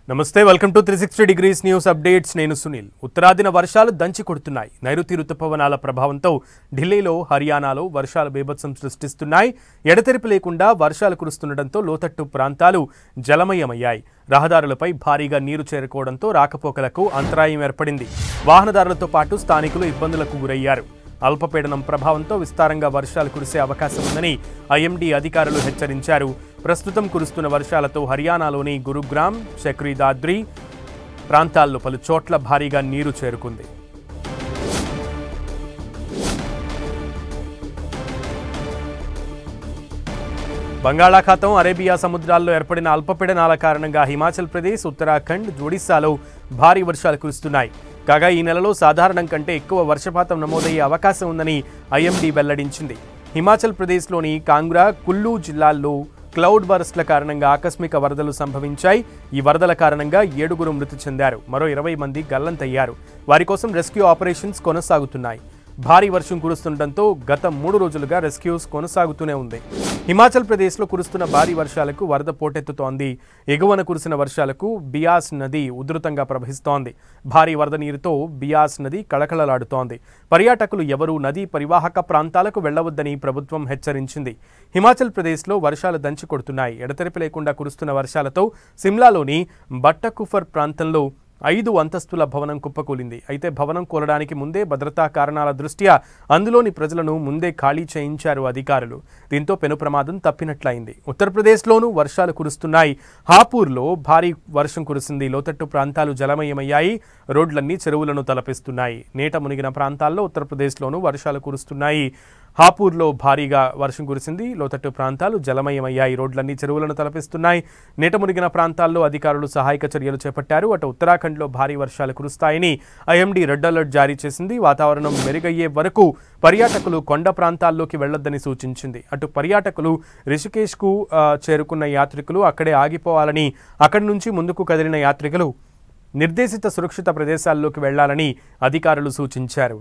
నమస్తే welcome to 360 degrees news updates నేను సునీల్ ఉత్తరాదిన వర్షాలు దంచి కొడుతున్నాయి నైరుతి ఋతుపవనాల ప్రభావంతో ఢిల్లీలో హర్యానాలో వర్షాలు బీభత్సం సృష్టిస్తున్నాయి ఎడతెరిపి లేకుండా వర్షాలు కురుస్తుండటంతో లోతట్టు ప్రాంతాలు జలమయమయ్యాయి రహదారులపై భారీగా నీరు చేరుకోవడంతో రాకపోకలకు అంతరాయం ఏర్పడింది వాహనదారులతో పాటు స్థానికులు ఇబ్బందులకు గురయ్యారు అల్పపీడనం ప్రభావంతో విస్తారంగా వర్షాలు కురిసే అవకాశం ఉందని ఐఎండీ అధికారులు హెచ్చరించారు ప్రస్తుతం కురుస్తున్న వర్షాలతో హర్యానాలోని గురుగ్రామ్ చక్రీ దాద్రి ప్రాంతాల్లో పలు చోట్ల భారీగా నీరు చేరుకుంది బంగాళాఖాతం అరేబియా సముద్రాల్లో ఏర్పడిన అల్పపీడనాల కారణంగా హిమాచల్ ప్రదేశ్ ఉత్తరాఖండ్ ఒడిశాలో భారీ వర్షాలు కురుస్తున్నాయి కాగా ఈ నెలలో సాధారణం కంటే ఎక్కువ వర్షపాతం నమోదయ్యే అవకాశం ఉందని ఐఎండీ వెల్లడించింది హిమాచల్ ప్రదేశ్లోని కాంగ్రా కుల్లు జిల్లాల్లో క్లౌడ్ బర్స్ట్ల కారణంగా ఆకస్మిక వరదలు సంభవించాయి ఈ వరదల కారణంగా 7 మృతి చెందారు మరో 20 మంది గల్లంతయ్యారు వారి కోసం రెస్క్యూ ఆపరేషన్స్ కొనసాగుతున్నాయి భారీ వర్షం కురుస్తుండటంతో గత 3 రోజులుగా రెస్క్యూస్ కొనసాగుతూనే ఉంది హిమాచల్ ప్రదేశ్లో కురుస్తున్న భారీ వర్షాలకు వరద పోటెత్తుతోంది ఎగువన కురిసిన వర్షాలకు బియాస్ నది ఉధృతంగా ప్రవహిస్తోంది భారీ వరద నీరుతో బియాస్ నది కళకళలాడుతోంది పర్యాటకులు ఎవరూ నదీ పరివాహక ప్రాంతాలకు వెళ్లవద్దని ప్రభుత్వం హెచ్చరించింది హిమాచల్ ప్రదేశ్లో వర్షాలు దంచి కొడుతున్నాయి ఎడతెరిపి లేకుండా కురుస్తున్న వర్షాలతో సిమ్లాలోని బట్టకుఫర్ ప్రాంతంలో 5 అంతస్తుల భవనం కుప్పకూలింది అయితే భవనం కూలడానికి ముందే భద్రతా కారణాల దృష్ట్యా అందులోని ప్రజలను ముందే ఖాళీ చేయించారు అధికారులు దీంతో పెను ప్రమాదం తప్పినట్లయింది ఉత్తరప్రదేశ్లోనూ వర్షాలు కురుస్తున్నాయి హాపూర్లో భారీ వర్షం కురిసింది లోతట్టు ప్రాంతాలు జలమయమయ్యాయి రోడ్లన్నీ చెరువులను తలపిస్తున్నాయి నీట మునిగిన ప్రాంతాల్లో ఉత్తరప్రదేశ్లోనూ వర్షాలు కురుస్తున్నాయి హాపూర్లో భారీగా వర్షం కురిసింది లోతట్టు ప్రాంతాలు జలమయమయ్యాయి రోడ్లన్నీ చెరువులను తలపిస్తున్నాయి నీట మునిగిన ప్రాంతాల్లో అధికారులు సహాయక చర్యలు చేపట్టారు అటు ఉత్తరాఖండ్లో భారీ వర్షాలు కురుస్తాయని ఐఎండీ రెడ్ అలర్ట్ జారీ చేసింది వాతావరణం మెరుగయ్యే వరకు పర్యాటకులు కొండ ప్రాంతాల్లోకి వెళ్లొద్దని సూచించింది అటు పర్యాటకులు రిషికేశ్కు చేరుకున్న యాత్రికులు అక్కడే ఆగిపోవాలని అక్కడి నుంచి ముందుకు కదిలిన యాత్రికులు నిర్దేశిత సురక్షిత ప్రదేశాల్లోకి వెళ్లాలని అధికారులు సూచించారు